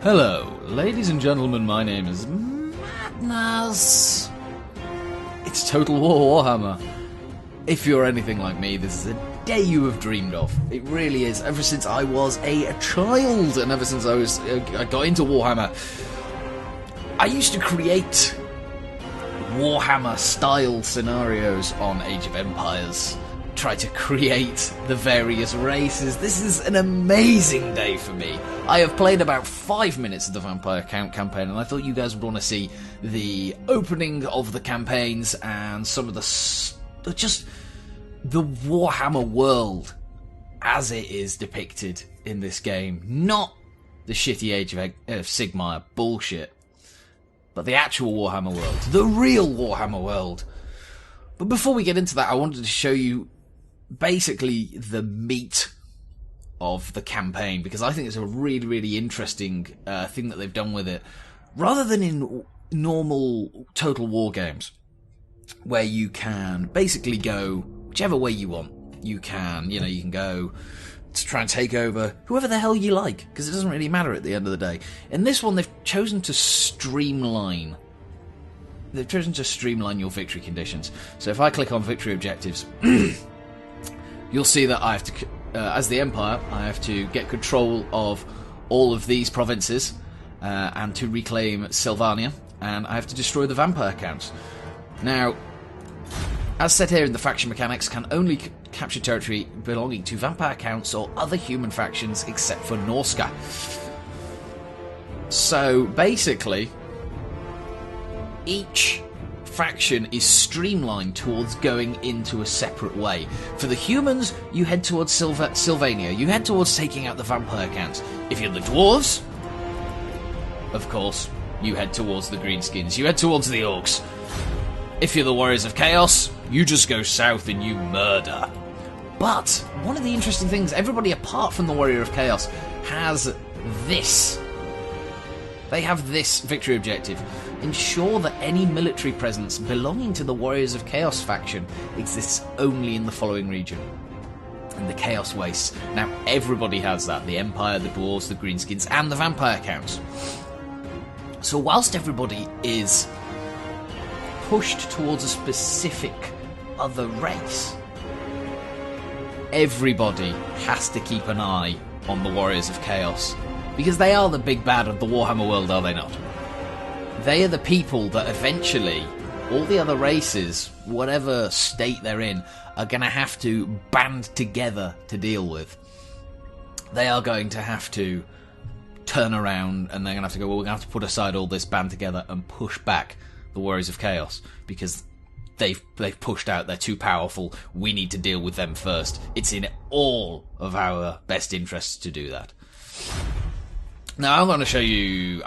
Hello, ladies and gentlemen, my name is Madness. It's Total War Warhammer. If you're anything like me, this is a day you have dreamed of. It really is. Ever since I was a child, and ever since I got into Warhammer, I used to create Warhammer-style scenarios on Age of Empires. Try to create the various races. This is an amazing day for me. I have played about 5 minutes of the Vampire campaign, and I thought you guys would want to see the opening of the campaigns and some of just the Warhammer world as it is depicted in this game. Not the shitty Age of Sigmar bullshit, but the actual Warhammer world. The real Warhammer world. But before we get into that, I wanted to show you basically the meat of the campaign, because I think it's a really, really interesting thing that they've done with it. Rather than in normal Total War games, where you can basically go whichever way you want. You can go to try and take over whoever the hell you like, because it doesn't really matter at the end of the day. In this one, they've chosen to streamline. They've chosen to streamline your victory conditions. So if I click on victory objectives, you'll see that I have to, as the Empire, I have to get control of all of these provinces and to reclaim Sylvania, and I have to destroy the vampire counts. Now, as said here in the faction mechanics, can only capture territory belonging to vampire counts or other human factions except for Norska. So basically, each faction is streamlined towards going into a separate way. For the humans, you head towards Sylvania. You head towards taking out the vampire counts. If you're the dwarves, of course, you head towards the greenskins. You head towards the orcs. If you're the warriors of chaos, you just go south and you murder. But one of the interesting things, everybody apart from the warrior of chaos has this. They have this victory objective. Ensure that any military presence belonging to the Warriors of Chaos faction exists only in the following region. In the Chaos Wastes. Now, everybody has that. The Empire, the Dwarves, the Greenskins, and the Vampire Counts. So whilst everybody is pushed towards a specific other race, everybody has to keep an eye on the Warriors of Chaos. Because they are the big bad of the Warhammer world, are they not? They are the people that eventually, all the other races, whatever state they're in, are going to have to band together to deal with. They are going to have to turn around and they're going to have to go, well, we're going to have to put aside all this, band together and push back the Warriors of Chaos, because they've pushed out, they're too powerful, we need to deal with them first. It's in all of our best interests to do that. Now I'm going to show you,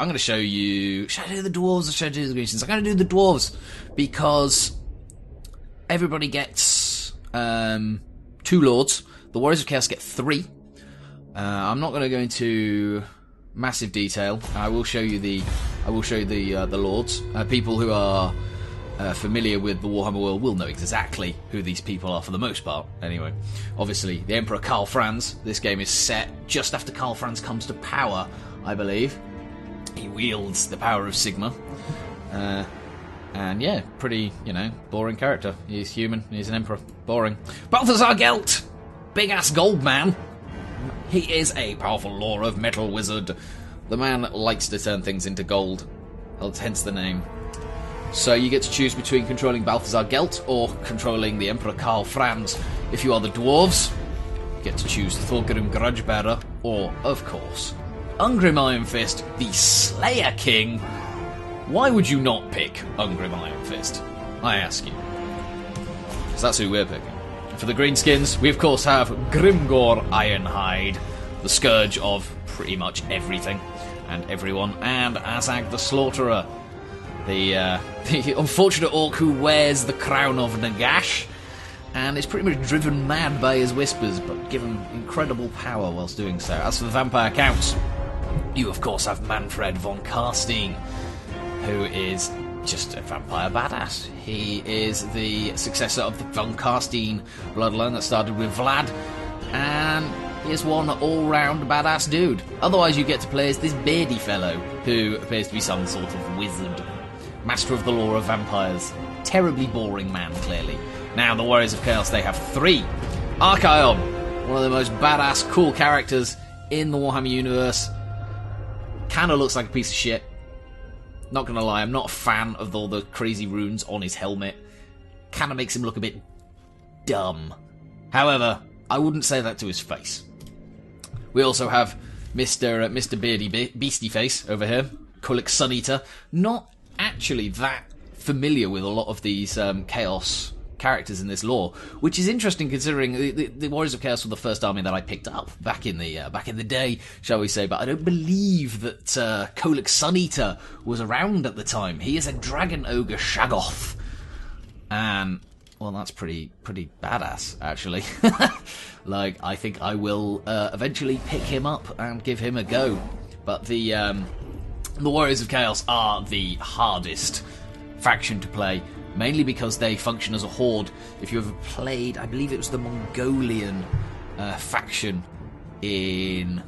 should I do the dwarves or should I do the greenskins? I'm going to do the dwarves, because everybody gets 2 lords. The Warriors of Chaos get 3. I'm not going to go into massive detail. I will show you the lords. People who are familiar with the Warhammer world will know exactly who these people are for the most part. Anyway, obviously the Emperor Karl Franz. This game is set just after Karl Franz comes to power, I believe. He wields the power of Sigmar. And yeah, pretty, boring character. He's human, he's an emperor. Boring. Balthazar Gelt! Big ass gold man. He is a powerful lore of metal wizard. The man likes to turn things into gold. Hence the name. So you get to choose between controlling Balthazar Gelt or controlling the Emperor Karl Franz. If you are the dwarves, you get to choose Thorgrim Grudgebearer or, of course, Ungrim Iron Fist, the Slayer King. Why would you not pick Ungrim Iron Fist? I ask you. Because that's who we're picking. For the greenskins, we of course have Grimgor Ironhide, the scourge of pretty much everything and everyone, and Azag the Slaughterer, the unfortunate orc who wears the crown of Nagash and is pretty much driven mad by his whispers, but given incredible power whilst doing so. As for the vampire counts, you of course have Manfred von Karstein, who is just a vampire badass. He is the successor of the von Karstein bloodline that started with Vlad, and he is one all-round badass dude. Otherwise you get to play as this beardy fellow, who appears to be some sort of wizard. Master of the lore of vampires. Terribly boring man, clearly. Now, the Warriors of Chaos, they have 3. Archaon, one of the most badass, cool characters in the Warhammer universe. Kinda looks like a piece of shit. Not gonna lie, I'm not a fan of all the crazy runes on his helmet. Kinda makes him look a bit dumb. However, I wouldn't say that to his face. We also have Mr. Beardy Beastie Face over here, Kulik Suneater. Not actually that familiar with a lot of these Chaos characters in this lore, which is interesting considering the Warriors of Chaos were the first army that I picked up back in the day, shall we say. But I don't believe that Kulik Suneater was around at the time. He is a Dragon Ogre Shaggoth, and well, that's pretty badass, actually. Like, I think I will eventually pick him up and give him a go. But the Warriors of Chaos are the hardest faction to play, mainly because they function as a horde. If you ever played, I believe it was the Mongolian faction in...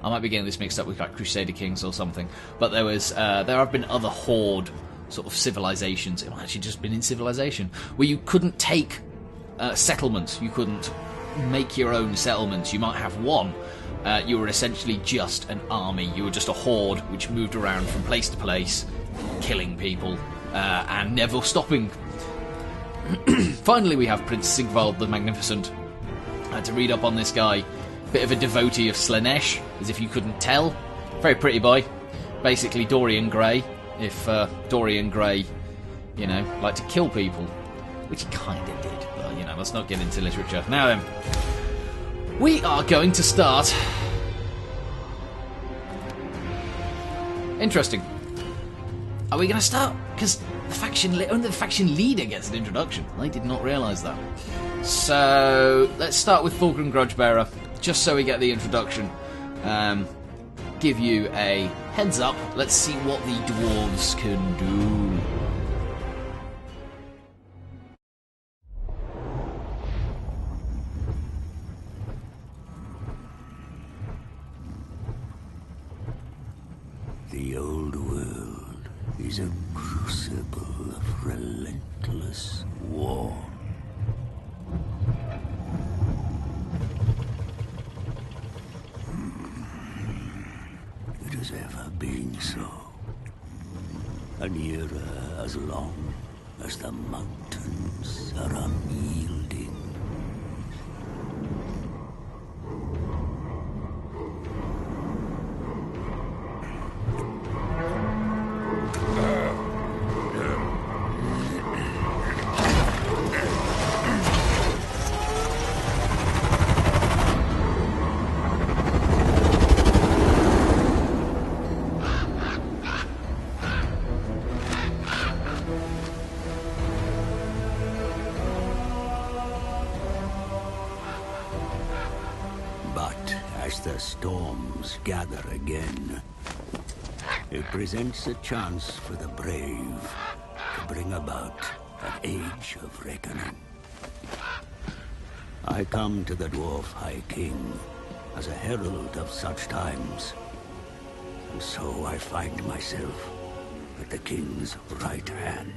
I might be getting this mixed up with like Crusader Kings or something, but there have been other horde sort of civilizations. It might actually just been in Civilization, where you couldn't take settlements, you couldn't make your own settlements. You might have one. You were essentially just an army. You were just a horde which moved around from place to place, killing people and never stopping. Finally, we have Prince Sigvald the Magnificent. I had to read up on this guy. Bit of a devotee of Slaanesh, as if you couldn't tell. Very pretty boy. Basically Dorian Gray, if Dorian Gray, you know, liked to kill people. Which he kind of did, but, you know, let's not get into literature. Now then, we are going to start... Interesting. Are we going to start? Because only the faction leader gets an introduction. I did not realise that. So, let's start with Fulgrim Grudgebearer, just so we get the introduction. Give you a heads up. Let's see what the dwarves can do. The old world is a crucible of relentless war. It has ever been so. An era as long as the mountains are unyielding. As the storms gather again, it presents a chance for the brave to bring about an age of reckoning. I come to the Dwarf High King as a herald of such times, and so I find myself at the King's right hand.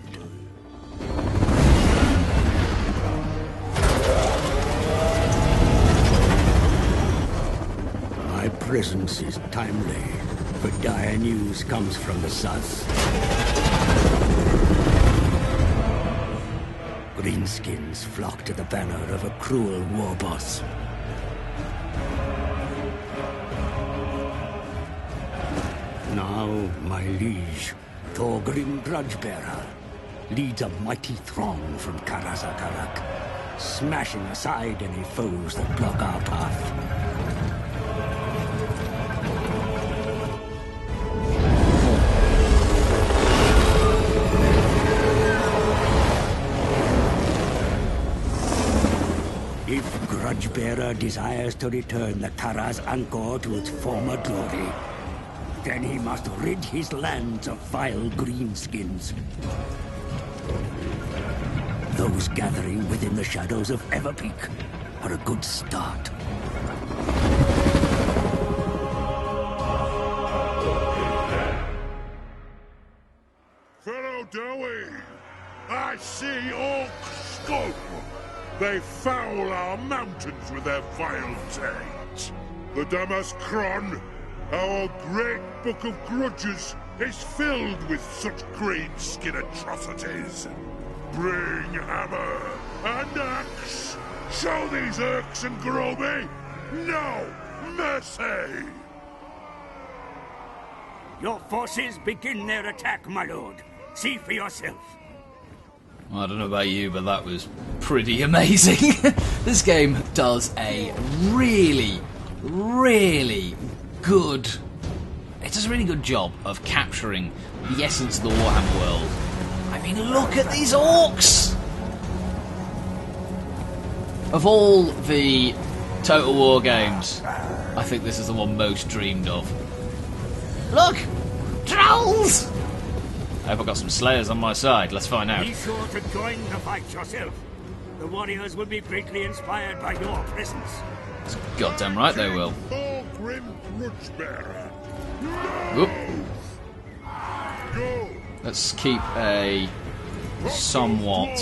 My presence is timely, for dire news comes from the south. Greenskins flock to the banner of a cruel war boss. Now, my liege, Thorgrim Grudgebearer, leads a mighty throng from Karazakarak, smashing aside any foes that block our path. If Grudgebearer desires to return the Karaz Angkor to its former glory, then he must rid his lands of vile greenskins. Those gathering within the shadows of Everpeak are a good start. doing? I see orc scum. They foul our mountains with their vile taint. The Damaskron, our great book of grudges, is filled with such greenskin atrocities. Bring hammer and axe. Show these Urks and Groby no mercy. Your forces begin their attack, my lord. See for yourself. I don't know about you, but that was pretty amazing. This game does a really, really good... It does a really good job of capturing the essence of the Warhammer world. I mean, look at these orcs! Of all the Total War games, I think this is the one most dreamed of. Look! Trolls! I hope I got some slayers on my side. Let's find out. Be sure to join the fight yourself. The warriors will be greatly inspired by your presence. That's goddamn right they will. Thorgrim Grudgebearer. Whoop. Go. Let's keep a somewhat...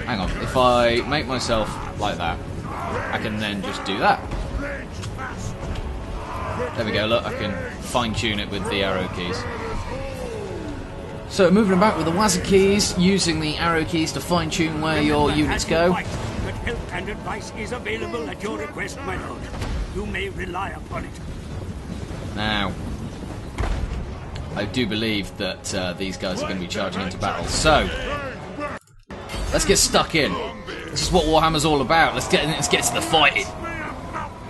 Hang on, if I make myself like that, I can then just do that. There we go, look, I can fine-tune it with the arrow keys. So moving about with the WASD keys, using the arrow keys to fine-tune where your units go. But help and advice is available at your request, my lord. You may rely upon it. Now, I do believe that these guys are going to be charging into battle. So, let's get stuck in. This is what Warhammer's all about. Let's get to the fighting.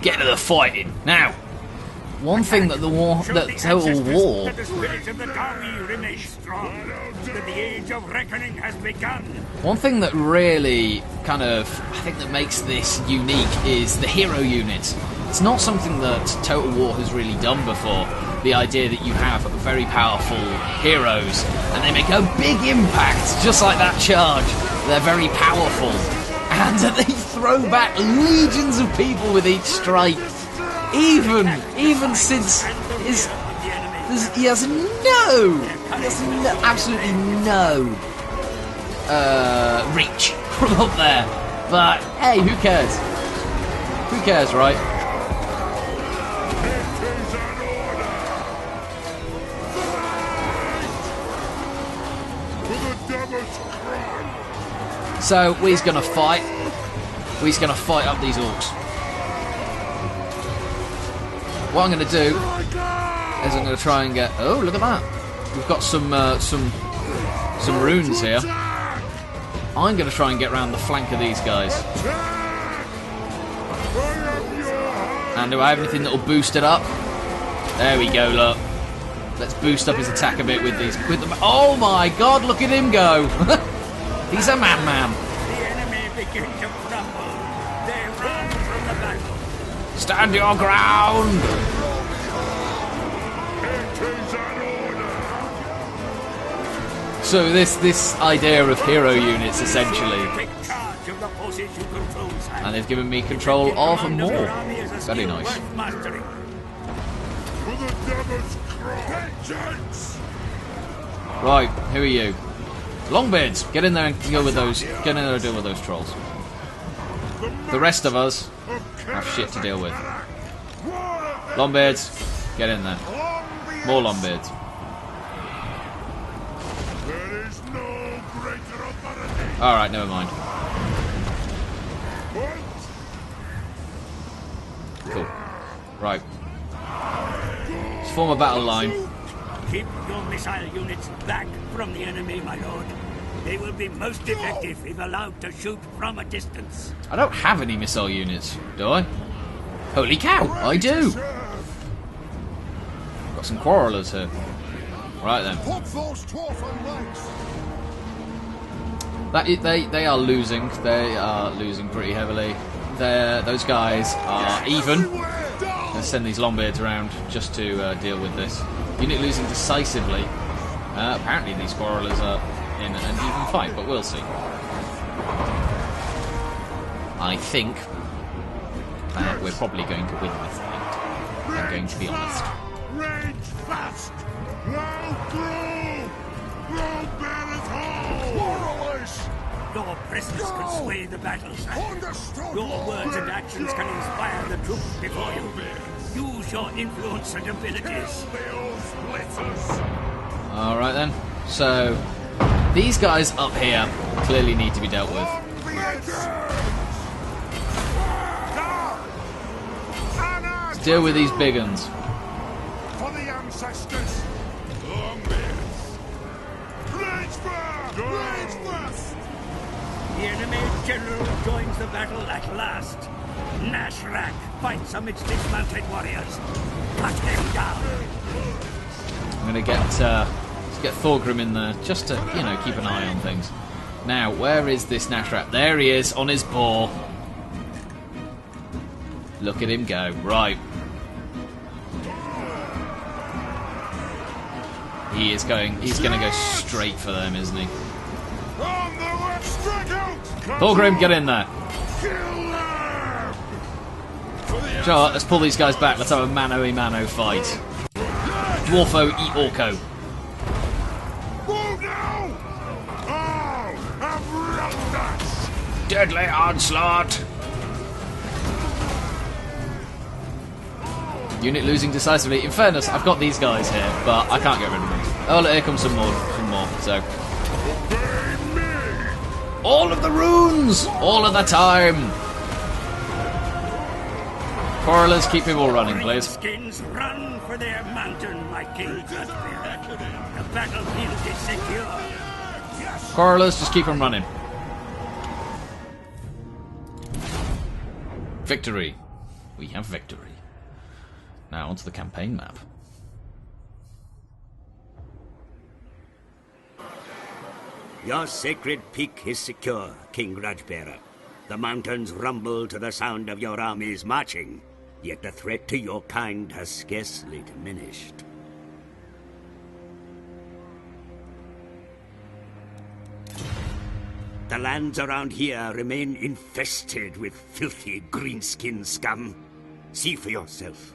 Get to the fighting now. One thing that the Total War. The spirit of the Dawi remains strong. That the age of reckoning has begun. One thing that really kind of, I think that makes this unique is the hero unit. It's not something that Total War has really done before. The idea that you have very powerful heroes and they make a big impact, just like that charge. They're very powerful and they throw back legions of people with each strike. Even since he has absolutely no reach from up there. But hey, who cares? Who cares, right? So we's gonna fight. We's gonna fight up these orcs. What I'm going to do is I'm going to try and get... Oh, look at that. We've got some runes here. I'm going to try and get around the flank of these guys. And do I have anything that will boost it up? There we go, look. Let's boost up his attack a bit with these... Oh my god, look at him go. He's a madman. The enemy begin to crumble. They run from the battle. Stand your ground! So this idea of hero units, essentially. And they've given me control of more. Very nice. Right, who are you? Longbeards! Get in there and deal with those. Get in there and deal with those trolls. The rest of us have shit to deal with. Longbeards, get in there. More Longbeards. Alright, never mind. Cool. Right. Let's form a battle line. Keep your missile units back from the enemy, my lord. They will be most effective if allowed to shoot from a distance. I don't have any missile units, do I? Holy cow, I do! Got some quarrelers here. Right then. They are losing. They are losing pretty heavily. Those guys are even. Let's send these Longbeards around just to deal with this. Unit losing decisively. Apparently these quarrelers are in an even fight, but we'll see. I think that we're probably going to win this fight. I'm going to be honest. Rage fast! Your presence can sway the battle, sire. Your words and actions can inspire the troops before you. Use your influence and abilities. Alright then. So, these guys up here clearly need to be dealt with. Let's deal with these big uns. For the ancestors. The enemy general joins the battle at last. Nashrak fights amidst dismounted warriors. Cut him down. I'm gonna get Thorgrim in there just to, you know, keep an eye on things. Now, where is this Nashrak? There he is on his boar. Look at him go. Right. He's gonna go straight for them, isn't he? Thorgrim, get in there. Sure, let's pull these guys back. Let's have a mano-a-mano fight. Dwarfo eat Orco. Deadly onslaught. Unit losing decisively. In fairness, I've got these guys here, but I can't get rid of them. Oh, look, here comes some more. So, all of the runes, all of the time. Quarrelers, keep people running, please. Skins run for their mountain, my king. The battlefield is secure. Quarrelers, just keep them running. Victory. We have victory. Now onto the campaign map. Your sacred peak is secure, King Rajbearer. The mountains rumble to the sound of your armies marching, yet the threat to your kind has scarcely diminished. The lands around here remain infested with filthy greenskin scum. See for yourself.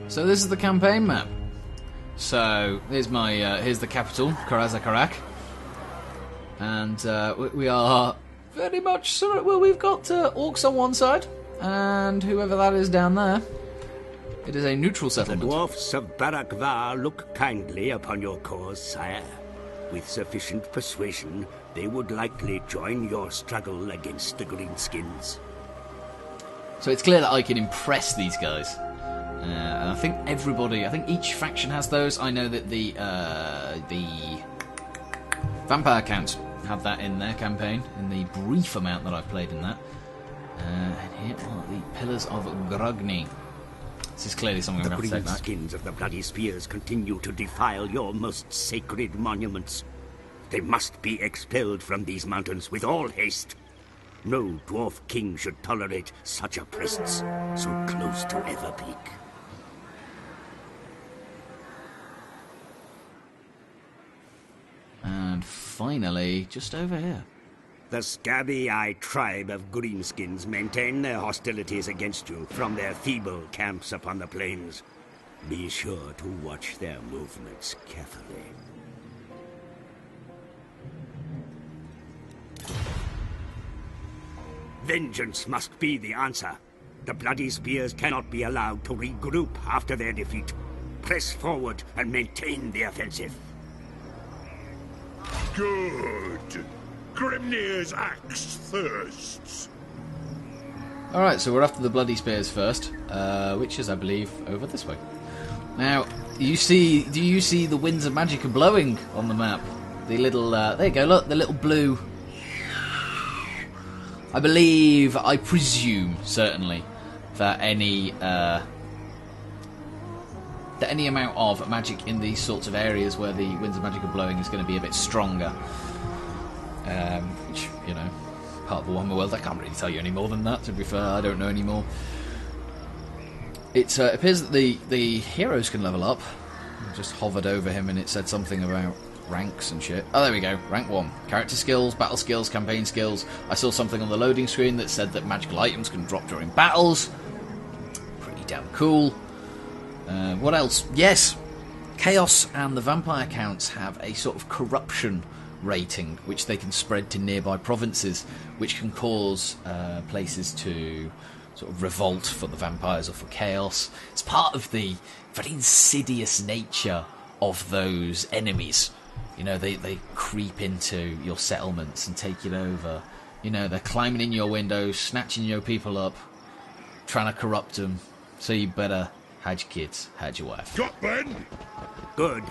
So this is the campaign map. So here's here's the capital, Karazakarak, and we are very much well. We've got orcs on one side, and whoever that is down there. It is a neutral The settlement. dwarfs of Barakvar look kindly upon your cause, sire. With sufficient persuasion, they would likely join your struggle against the Greenskins. So it's clear that I can impress these guys. And I think each faction has those. I know that the Vampire Counts have that in their campaign, in the brief amount that I've played in that. And here are the Pillars of Grogny. This is clearly something I'm going to have to take back. The Greenskins of the Bloody Spears continue to defile your most sacred monuments. They must be expelled from these mountains with all haste. No dwarf king should tolerate such a presence so close to Everpeak. And finally, just over here. The scabby-eyed tribe of Greenskins maintain their hostilities against you from their feeble camps upon the plains. Be sure to watch their movements carefully. Vengeance must be the answer. The Bloody Spears cannot be allowed to regroup after their defeat. Press forward and maintain the offensive. Good. Grimnir's axe thirsts. Alright, so we're after the Bloody Spears first, which is, I believe, over this way. Now, do you see the winds of magic are blowing on the map? The little, there you go, look, the little blue. I presume, certainly, that any amount of magic in these sorts of areas where the winds of magic are blowing is going to be a bit stronger. Which, you know, part of the Warhammer world, I can't really tell you any more than that, to be fair, I don't know any more. It appears that the heroes can level up. I just hovered over him and it said something about ranks and shit. Oh, there we go, rank 1. Character skills, battle skills, campaign skills. I saw something on the loading screen that said that magical items can drop during battles. Pretty damn cool. What else? Yes! Chaos and the vampire counts have a sort of corruption rating, which they can spread to nearby provinces, which can cause places to sort of revolt for the vampires or for chaos. It's part of the very insidious nature of those enemies. You know, they creep into your settlements and take it over. You know, they're climbing in your windows, snatching your people up, trying to corrupt them. So you better hide your kids, hide your wife. Got Ben? Good.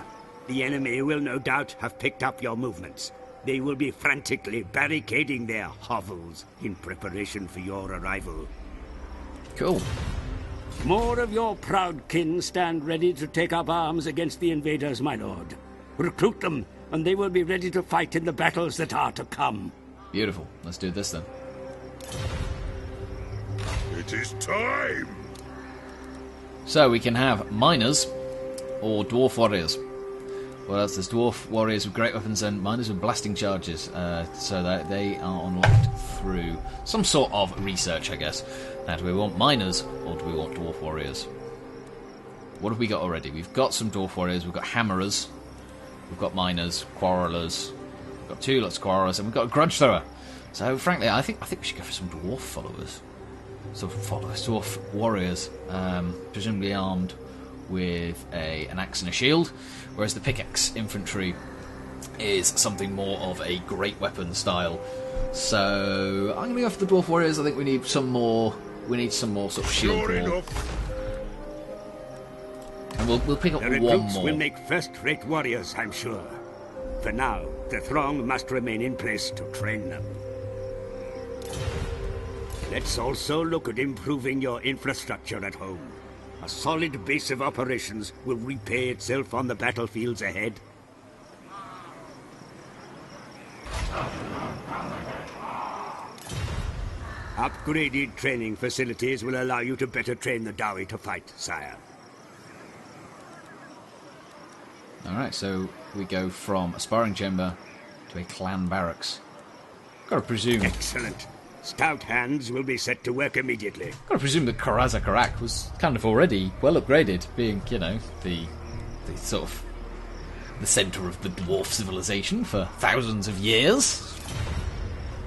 The enemy will no doubt have picked up your movements. They will be frantically barricading their hovels in preparation for your arrival. Cool. More of your proud kin stand ready to take up arms against the invaders, my lord. Recruit them, and they will be ready to fight in the battles that are to come. Beautiful. Let's do this then. It is time! So we can have miners or dwarf warriors. Well, there's dwarf warriors with great weapons and miners with blasting charges, so that they are unlocked through some sort of research, I guess. Now, do we want miners or do we want dwarf warriors? What have we got already? We've got some dwarf warriors, we've got hammerers, we've got miners, quarrelers, we've got two lots of quarrelers, and we've got a grudge thrower. So, frankly, I think we should go for some dwarf followers. Dwarf warriors, presumably armed with an axe and a shield, whereas the pickaxe infantry is something more of a great weapon style. So I'm going to go for the dwarf warriors. I think we need some more. We need some more sort of shield wall. And we'll pick up The one recruits more. will make first-rate warriors, I'm sure. For now, the throng must remain in place to train them. Let's also look at improving your infrastructure at home. A solid base of operations will repay itself on the battlefields ahead. Upgraded training facilities will allow you to better train the Dawi to fight, sire. Alright, so we go from a sparring chamber to a clan barracks. Gotta presume. Excellent. Stout hands will be set to work immediately. Gotta presume that Karak was kind of already well upgraded, being, you know, the sort of the centre of the dwarf civilization for thousands of years.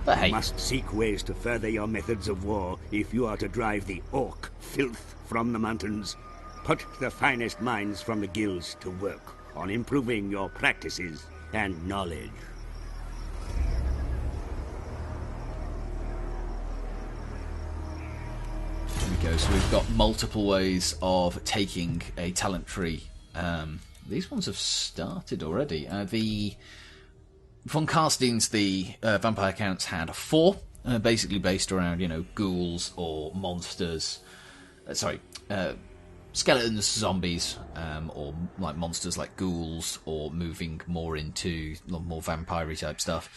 But hey, You must seek ways to further your methods of war if you are to drive the orc filth from the mountains. Put the finest minds from the guilds to work on improving your practices and knowledge. there we go. So we've got multiple ways of taking a talent tree. These ones have started already. The von Karstein's vampire counts had 4, basically based around, you know, ghouls or monsters. Skeletons, zombies, or like monsters like ghouls, or moving more into more vampire-y type stuff.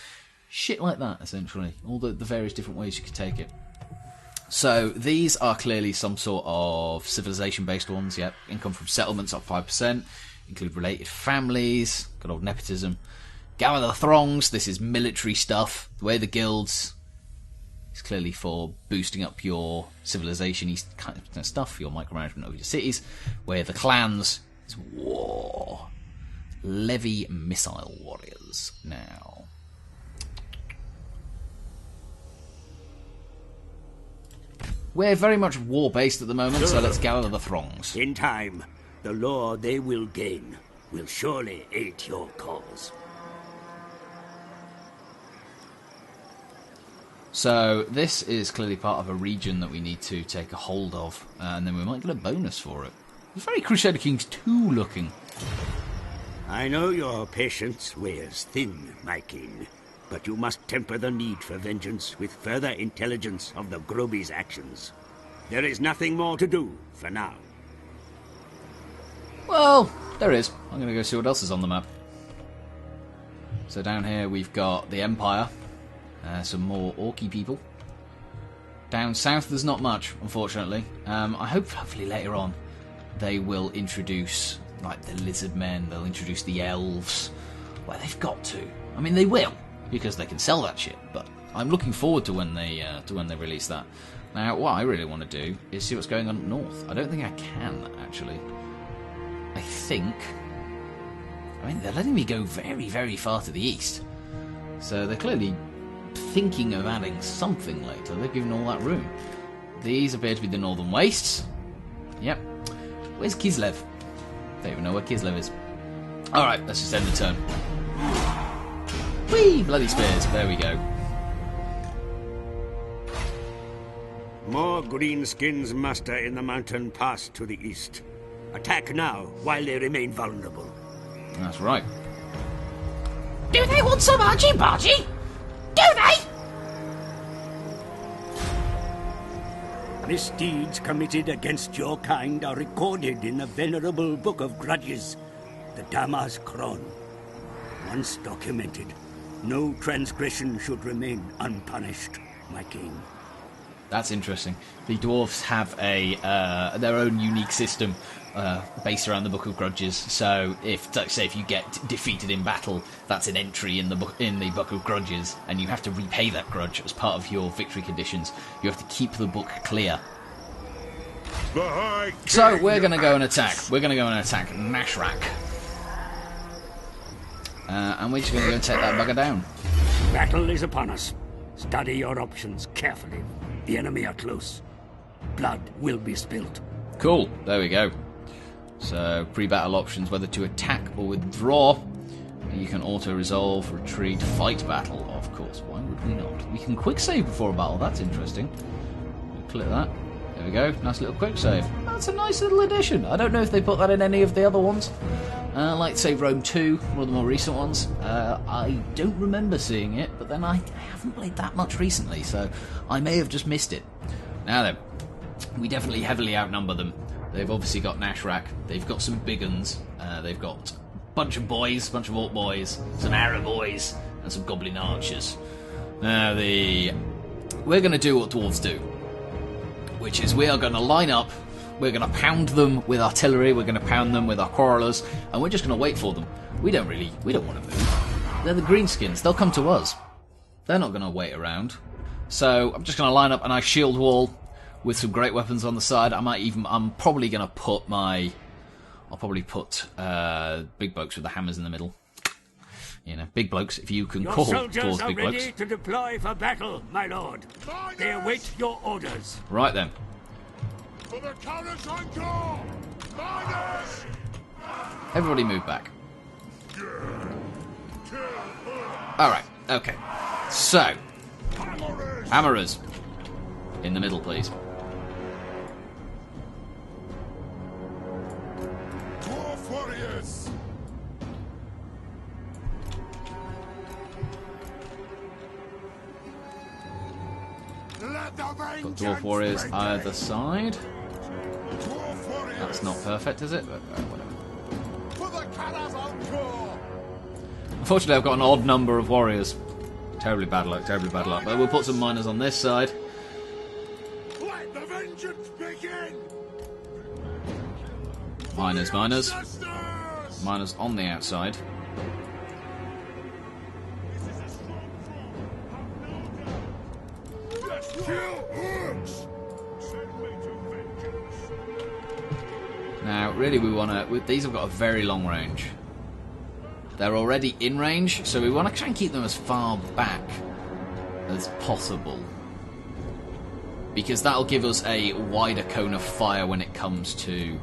Shit like that, essentially. All the various different ways you could take it. So these are clearly some sort of civilization-based ones. Yep, income from settlements up 5%. Include related families. Good old nepotism. Gather the throngs. This is military stuff. The way the guilds is clearly for boosting up your civilization-y kind of stuff, your micromanagement of your cities. Where the clans is war. Levy missile warriors. Now, we're very much war-based at the moment, so let's gather the throngs. In time, the lore they will gain will surely aid your cause. So this is clearly part of a region that we need to take a hold of, and then we might get a bonus for it. It's very Crusader Kings 2 looking. I know your patience wears thin, my king, but you must temper the need for vengeance with further intelligence of the Groby's actions. There is nothing more to do for now. Well, there is. I'm going to go see what else is on the map. So down here we've got the Empire. Some more orky people. Down south there's not much, unfortunately. I hope hopefully later on they will introduce like the lizard men, they'll introduce the elves. Well, they've got to. I mean, they will, because they can sell that shit, but I'm looking forward to when they release that. Now, what I really want to do is see what's going on up north. I don't think I can, actually. I think I mean, they're letting me go very, very far to the east. So they're clearly thinking of adding something later. They've given all that room. These appear to be the northern wastes. Yep. Where's Kislev? Don't even know where Kislev is. Alright, let's just end the turn. Whee! Bloody spears. There we go. More greenskins muster in the mountain pass to the east. Attack now, while they remain vulnerable. That's right. Do they want some argy-bargy? Do they? Misdeeds committed against your kind are recorded in the venerable Book of Grudges, the Damas Kron. Once documented, no transgression should remain unpunished, my king. That's interesting. The dwarves have their own unique system based around the Book of Grudges. So, if you get defeated in battle, that's an entry in the Book of Grudges, and you have to repay that grudge as part of your victory conditions. You have to keep the book clear. So we're going to go and attack. We're going to go and attack Nashrak, and we're just going to go and take that bugger down. Battle is upon us. Study your options carefully. The enemy are close. Blood will be spilt. Cool, there we go. So, pre-battle options, whether to attack or withdraw. You can auto-resolve, retreat, fight battle, of course. Why would we not? We can quick save before a battle, that's interesting. We'll click that. There we go, nice little quick save. That's a nice little addition. I don't know if they put that in any of the other ones. Like, say, Rome 2, one of the more recent ones. I don't remember seeing it, but then I haven't played that much recently, so I may have just missed it. Now then, we definitely heavily outnumber them. They've obviously got Nashrak, they've got some big uns, they've got a bunch of boys, a bunch of orc boys, some arrow boys, and some goblin archers. Now, we're going to do what dwarves do, which is we are going to line up. We're going to pound them with artillery, we're going to pound them with our quarrelers, and we're just going to wait for them. We don't want to move. They're the greenskins, they'll come to us. They're not going to wait around. So I'm just going to line up a nice shield wall with some great weapons on the side. I'm probably going to put big blokes with the hammers in the middle. You know, big blokes, if you can Your call soldiers dwarves are big ready blokes. to deploy for battle, my lord. They await your orders. Right then. For the colours on guard! Miners! Everybody move back. Alright, okay. So, hammerers. In the middle, please. Dwarf warriors! Let the Got vengeance dwarf warriors begin. either side. Dwarf warriors! That's not perfect, is it? But, whatever. For the colours on guard! Unfortunately, I've got an odd number of warriors. Terribly bad luck, terribly bad luck. But we'll put some miners on this side. Let the vengeance begin! Miners, miners. Sisters! Miners on the outside. Let's kill hooks! Send me to vengeance. Now, really, we want to... These have got a very long range. They're already in range, so we want to try and keep them as far back as possible. Because that'll give us a wider cone of fire when it comes to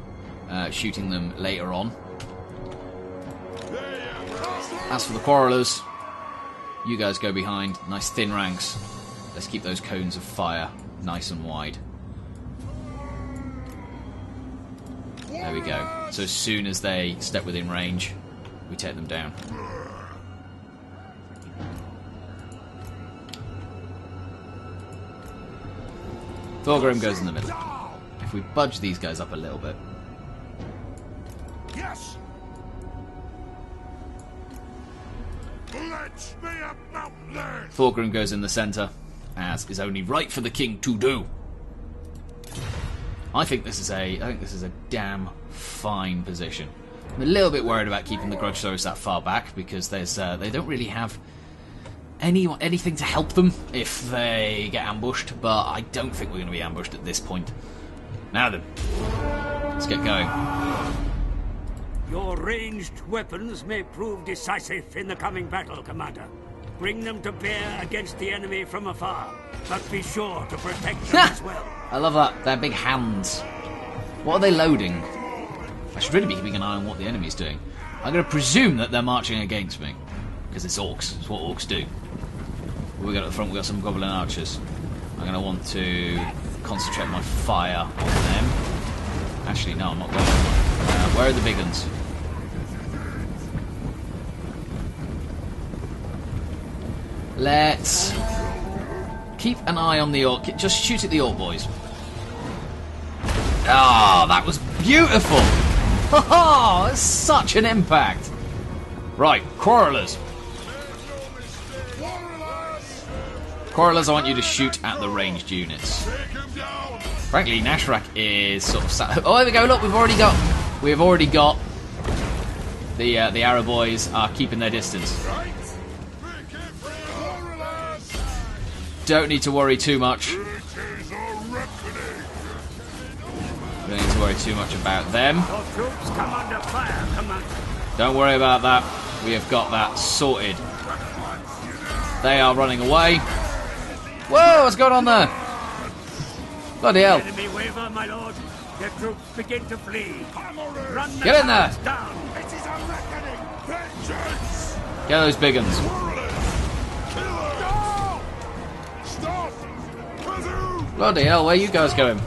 shooting them later on. As for the quarrelers, you guys go behind. Nice thin ranks. Let's keep those cones of fire nice and wide. There we go. So as soon as they step within range, we take them down. Thorgrim goes in the middle. If we budge these guys up a little bit. Yes! Let me about this! Thorgrim goes in the centre, as is only right for the king to do. I think this is a damn fine position. I'm a little bit worried about keeping the Grudge Throwers that far back because they don't really have anything to help them if they get ambushed, but I don't think we're going to be ambushed at this point. Now then, let's get going. Your ranged weapons may prove decisive in the coming battle, Commander. Bring them to bear against the enemy from afar, but be sure to protect them as well. I love that. Their big hands. What are they loading? I should really be keeping an eye on what the enemy's doing. I'm going to presume that they're marching against me. Because it's orcs. It's what orcs do. We got at the front, we got some goblin archers. I'm going to want to concentrate my fire on them. Actually, no, I'm not going to. Where are the big uns? Let's keep an eye on the orc. Just shoot at the orc, boys. Oh, that was beautiful! Oh, it's such an impact. Right, quarrelers. Quarrelers, I want you to shoot at the ranged units. Frankly, Nashrak is sort of sat. Oh, there we go. Look, we've already got the arrow boys are keeping their distance. Don't need to worry too much. Don't need to worry too much about them. Don't worry about that. We have got that sorted. They are running away. Whoa, what's going on there? Bloody hell. Enemy waver, my lord. Their troops begin to flee. Run the Get in there. down. Get those big uns. Bloody hell, where are you guys going?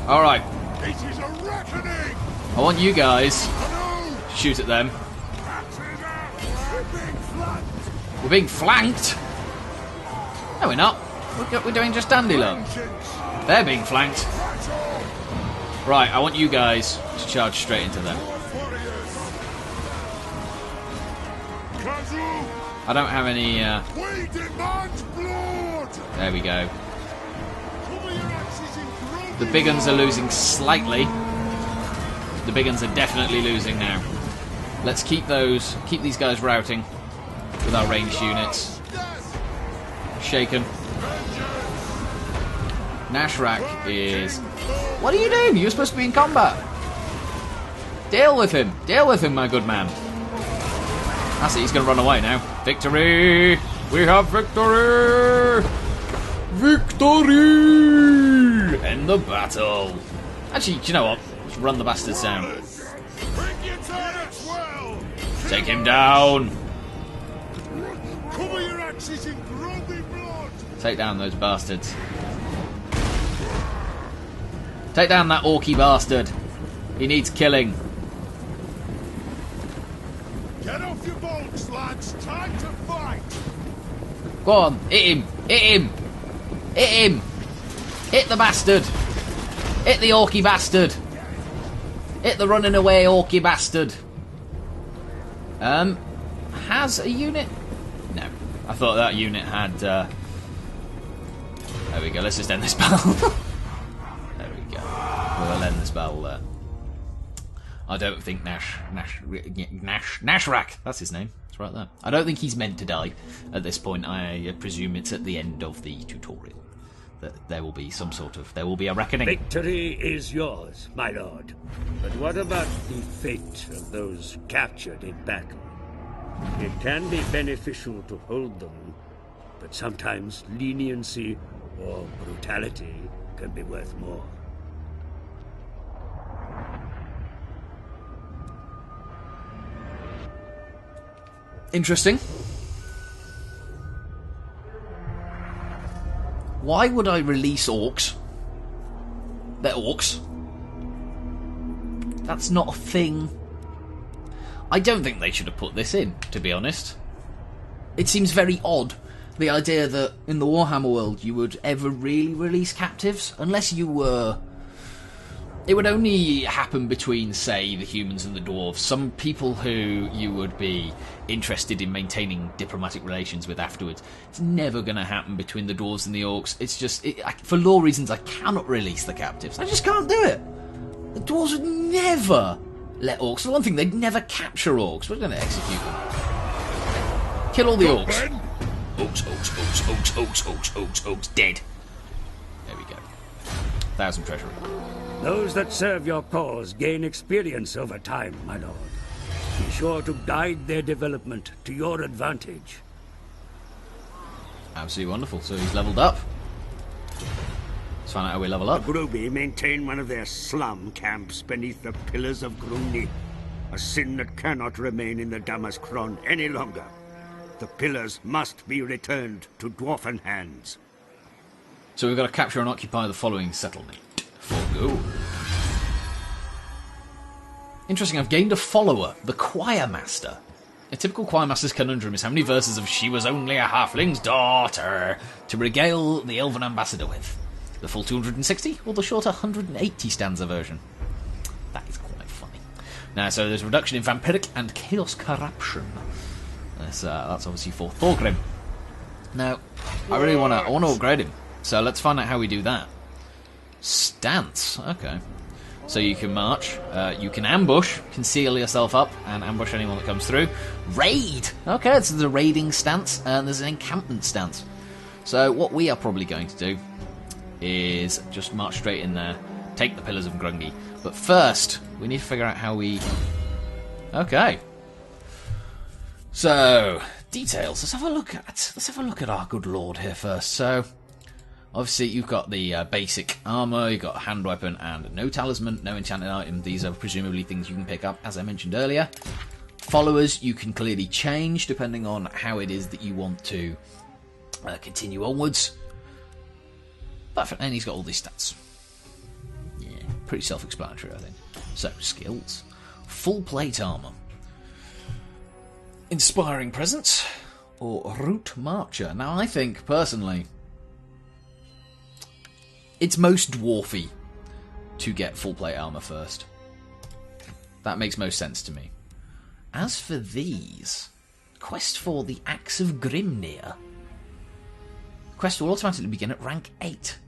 Alright. I want you guys to shoot at them. We're being flanked? No, we're not. We're doing just dandy, look. They're being flanked. Right, I want you guys to charge straight into them. I don't have any... There we go. The big uns are losing slightly. The big uns are definitely losing now. Let's keep these guys routing with our ranged units. Shaken. Nashrak is... What are you doing? You're supposed to be in combat. Deal with him. Deal with him, my good man. That's it, he's going to run away now. Victory! We have victory! Victory! End the battle. Actually, do you know what? Let's run the bastards down. Take him down. Take down those bastards. Take down that orky bastard. He needs killing. Get off your bolts, lads. Time to fight. Go on, hit him. Hit him. Hit him. Hit the bastard. Hit the orky bastard. Hit the running away orky bastard. Has a unit? No. I thought that unit had... There we go, let's just end this battle. There we go. We'll end this battle there. I don't think Nashrak, that's his name, it's right there. I don't think he's meant to die at this point. I presume it's at the end of the tutorial that there will be there will be a reckoning. Victory is yours, my lord. But what about the fate of those captured in battle? It can be beneficial to hold them, but sometimes leniency or brutality can be worth more. Interesting. Why would I release orcs? They're orcs. That's not a thing. I don't think they should have put this in, to be honest. It seems very odd, the idea that in the Warhammer world you would ever really release captives, unless you were... It would only happen between, say, the humans and the dwarves. Some people who you would be interested in maintaining diplomatic relations with afterwards. It's never going to happen between the dwarves and the orcs. It's just, for law reasons, I cannot release the captives. I just can't do it. The dwarves would never let orcs. For one thing, they'd never capture orcs. We're going to execute them. Kill all the orcs. Ben? Orcs, dead. There we go. 1,000 treasury. Those that serve your cause gain experience over time, my lord. Be sure to guide their development to your advantage. Absolutely wonderful. So he's leveled up. Let's find out how we level up. The Groby maintain one of their slum camps beneath the Pillars of Grumni. A sin that cannot remain in the Damaskron any longer. The pillars must be returned to dwarfen hands. So we've got to capture and occupy the following settlement. For gold. Interesting, I've gained a follower, the Choir Master. A typical Choir Master's conundrum is how many verses of "She was only a halfling's daughter" to regale the Elven Ambassador with. The full 260 or the shorter 180 stanza version? That is quite funny. Now, so there's a reduction in vampiric and chaos corruption. That's obviously for Thorgrim. Now, I want to upgrade him. So let's find out how we do that. Stance, okay. So you can march, you can ambush, conceal yourself up, and ambush anyone that comes through. Raid! Okay, so there's a raiding stance, and there's an encampment stance. So what we are probably going to do is just march straight in there, take the Pillars of Grungy. But first, we need to figure out how we... Okay. So, details. Let's have a look at our good lord here first. So, obviously you've got the basic armour, you've got a hand weapon and no talisman, no enchanted item. These are presumably things you can pick up, as I mentioned earlier. Followers you can clearly change depending on how it is that you want to continue onwards. But and he's got all these stats. Yeah, pretty self-explanatory, I think. So, skills. Full plate armour. Inspiring Presence or Route Marcher. Now, I think, personally, it's most dwarfy to get full plate armour first. That makes most sense to me. As for these, quest for the Axe of Grimnir. Quest will automatically begin at rank 8.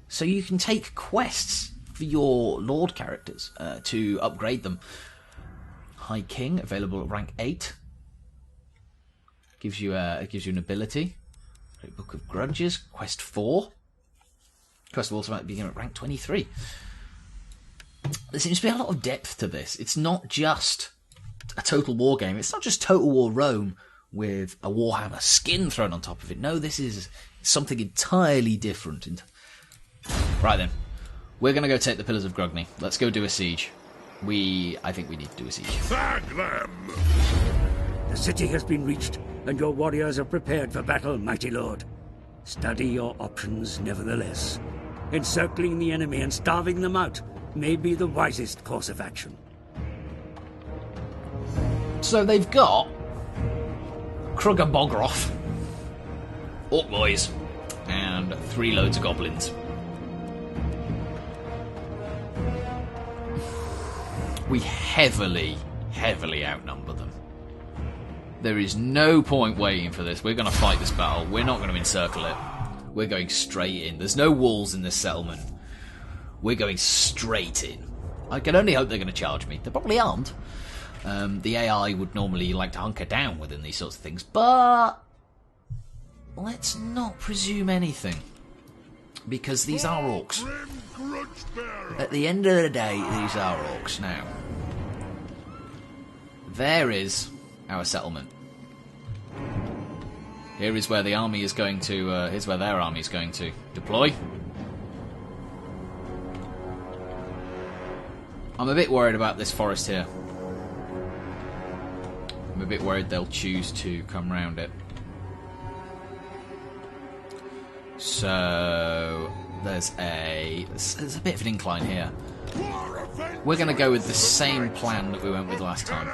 So you can take quests for your Lord characters to upgrade them. High King, available at rank 8. Gives you an ability. Great Book of Grudges, quest 4. Quest will automatically begin at rank 23. There seems to be a lot of depth to this. It's not just a Total War game. It's not just Total War Rome with a Warhammer skin thrown on top of it. No, this is something entirely different. Right then, we're going to go take the Pillars of Grugny. Let's go do a siege. I think we need to do a siege. Thank them! The city has been reached, and your warriors are prepared for battle, mighty lord. Study your options nevertheless. Encircling the enemy and starving them out may be the wisest course of action. So they've got Krugger Bogroth, Orc Boys, and 3 loads of goblins. We heavily outnumber them. There is no point waiting for this. We're going to fight this battle. We're not going to encircle it. We're going straight in. There's no walls in this settlement. We're going straight in. I can only hope they're going to charge me. They probably aren't. The AI would normally like to hunker down within these sorts of things, but let's not presume anything. Because these are orcs. At the end of the day, these are orcs. Now, there is our settlement. Here is where the army is going to. Here's where their army is going to deploy. I'm a bit worried about this forest here. I'm a bit worried they'll choose to come round it. So there's a bit of an incline here. We're going to go with the same plan that we went with last time.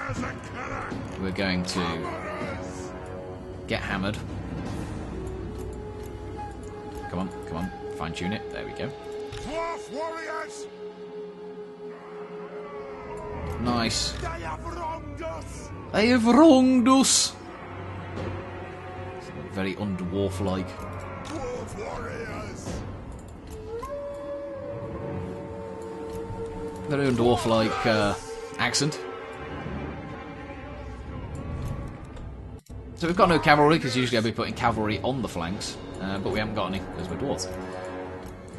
We're going to get hammered. Come on, fine tune it. There we go. Dwarf warriors! Nice. They have wronged us! They have wronged us. Very undwarf-like. Dwarf warriors! Very undwarf-like accent. So we've got no cavalry, because usually I'd be putting cavalry on the flanks, but we haven't got any, because we're dwarves.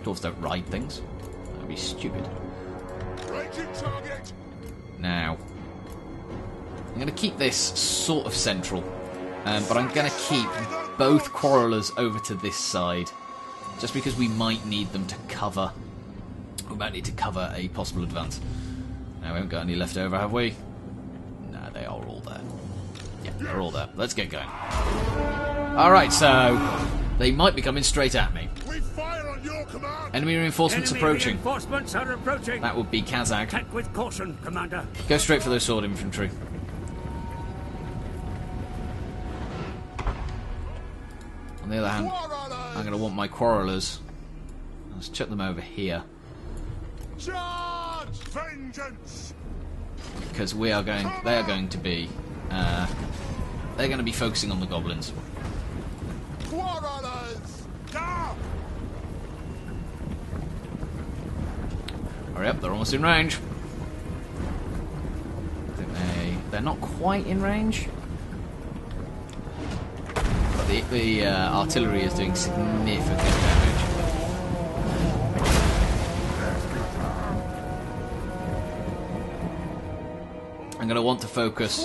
Dwarves don't ride things. That would be stupid. Now, I'm going to keep this sort of central, but I'm going to keep both quarrelers over to this side, just because we might need them to cover. We might need to cover a possible advance. Now, we haven't got any left over, have we? No, they are all there. Yeah, they're all there. Let's get going. Alright, so they might be coming straight at me. We fire on your command. Enemy reinforcements approaching. Reinforcements are approaching. That would be Kazakh. Attack with caution, Commander. Go straight for those sword infantry. On the other hand, I'm going to want my quarrelers. Let's chuck them over here. Charge! Vengeance! Because they are going to be focusing on the goblins. Quarrelers! Down! Hurry up, they're almost in range. I think they're not quite in range. But the artillery is doing significant damage. I'm going to want to focus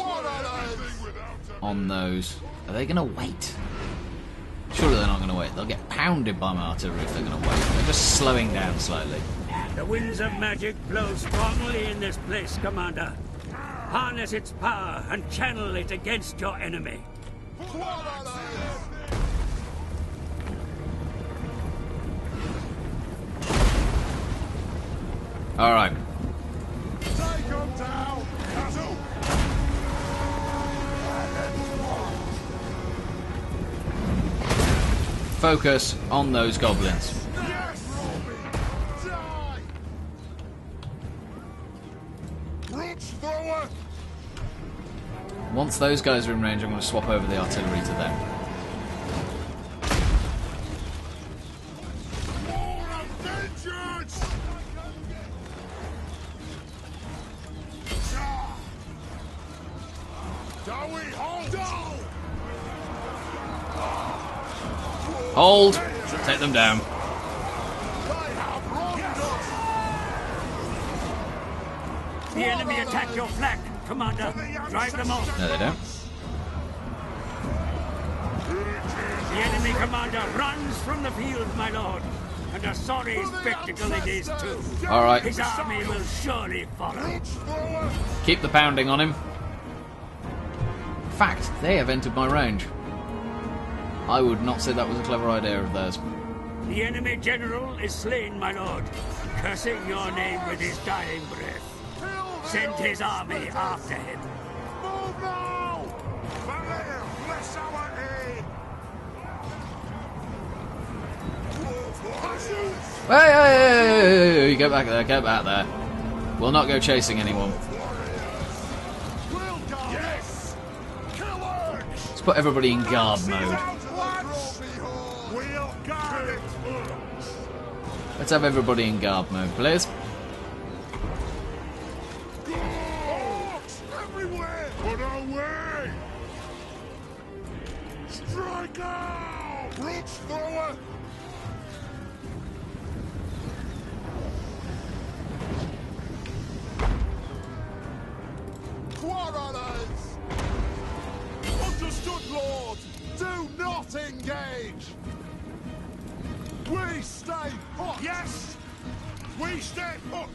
on those. Are they going to wait? Surely they're not going to wait. They'll get pounded by my artillery if they're going to wait. They're just slowing down slightly. The winds of magic blow strongly in this place, Commander. Harness its power and channel it against your enemy. Alright. Take them down! Castle! Focus on those goblins. Yes! Die! Brute thrower! Once those guys are in range, I'm going to swap over the artillery to them. War of vengeance! Shall we hold down? Hold! Take them down. They have wronged us! The enemy attack your flank, Commander. Drive them off. No, they don't. The enemy commander runs from the field, my lord. And a sorry spectacle it is, too. Alright. His army will surely follow. Brute thrower! Keep the pounding on him. In fact, they have entered my range. I would not say that was a clever idea of theirs. The enemy general is slain, my lord, cursing your name with his dying breath. Send his army after him. Move now! Valer, bless our aid! Hey, get back there, get back there. We'll not go chasing anyone. We'll guard yes! Killers! Let's put everybody in guard mode. We'll guard it! Let's have everybody in guard mode, please. Orcs everywhere! Put away! Strike out! Brute thrower! Quarrelers! Understood, Lord! Do not engage! We stay put! Yes! We stay put!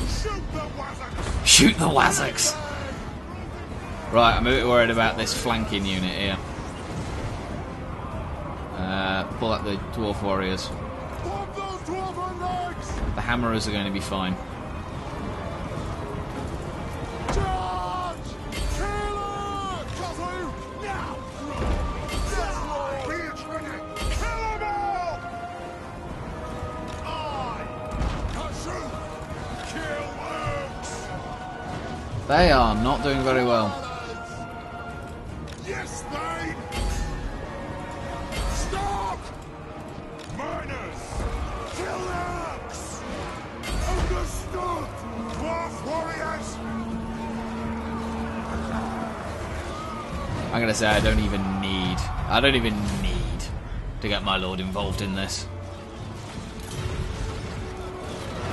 Shoot the Wazzocks! Shoot the Wazzocks! Right, I'm a bit worried about this flanking unit here. Pull out the dwarf warriors. Bomb those dwarven legs! The hammerers are going to be fine. Charge! Killer! Kazu! Now! Yes, Lord! Kill them all! Kazu! Kill orcs! They are not doing very well. Yes, they! Stop! Miners! Kill orcs! Understood! Dwarf warriors! I'm gonna say I don't even need to get my lord involved in this.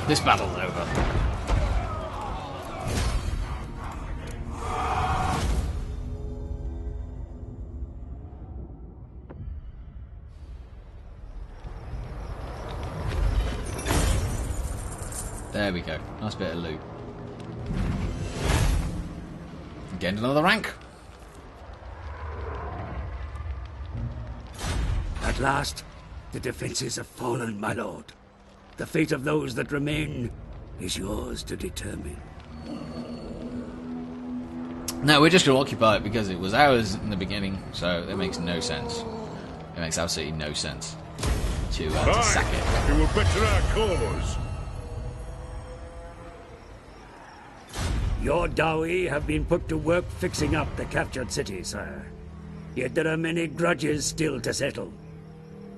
This battle's over. There we go. Nice bit of loot. Gained another rank. At last, the defenses have fallen, my lord. The fate of those that remain is yours to determine. No, we're just going to occupy it because it was ours in the beginning, so it makes no sense. It makes absolutely no sense to sack it. It will better our cause. Your Dowie have been put to work fixing up the captured city, sire. Yet there are many grudges still to settle.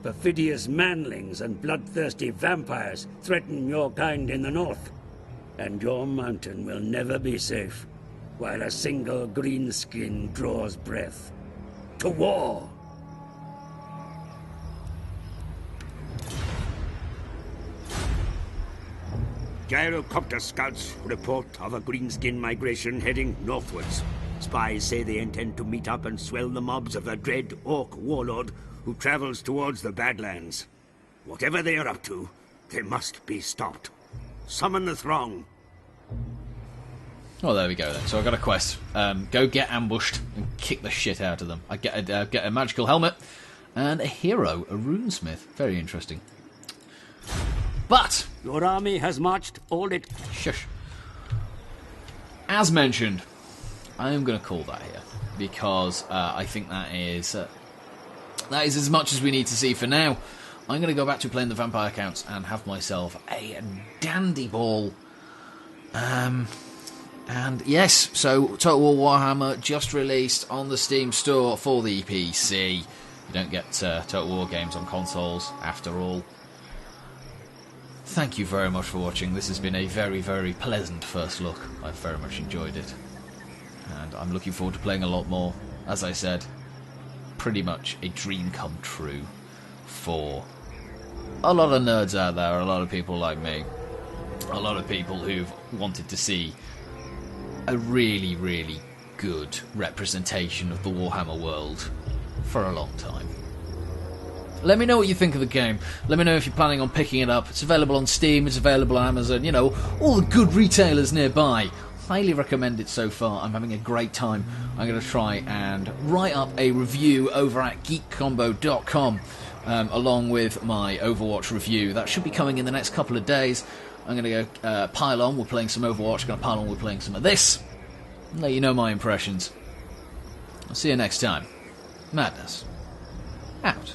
Perfidious manlings and bloodthirsty vampires threaten your kind in the north. And your mountain will never be safe, while a single greenskin draws breath. To war! Gyrocopter scouts report of a greenskin migration heading northwards. Spies say they intend to meet up and swell the mobs of the dread orc warlord who travels towards the Badlands. Whatever they are up to, they must be stopped. Summon the throng. Oh, there we go then. So I got a quest. Go get ambushed and kick the shit out of them. I get a magical helmet and a hero, a runesmith. Very interesting. But Your army has marched all it... Shush. As mentioned, I am going to call that here because I think that is as much as we need to see for now. I'm going to go back to playing the vampire counts and have myself a dandy ball. And yes, so Total War Warhammer just released on the Steam store for the PC. You don't get Total War games on consoles after all. Thank you very much for watching. This has been a very, very pleasant first look. I've very much enjoyed it. And I'm looking forward to playing a lot more. As I said, pretty much a dream come true for a lot of nerds out there, a lot of people like me, a lot of people who've wanted to see a really, really good representation of the Warhammer world for a long time. Let me know what you think of the game. Let me know if you're planning on picking it up. It's available on Steam, it's available on Amazon, you know, all the good retailers nearby. Highly recommend it so far. I'm having a great time. I'm going to try and write up a review over at geekcombo.com along with my Overwatch review. That should be coming in the next couple of days. I'm going to go pile on. We're playing some Overwatch. Going to pile on. We're playing some of this. And let you know my impressions. I'll see you next time. Madness. Out.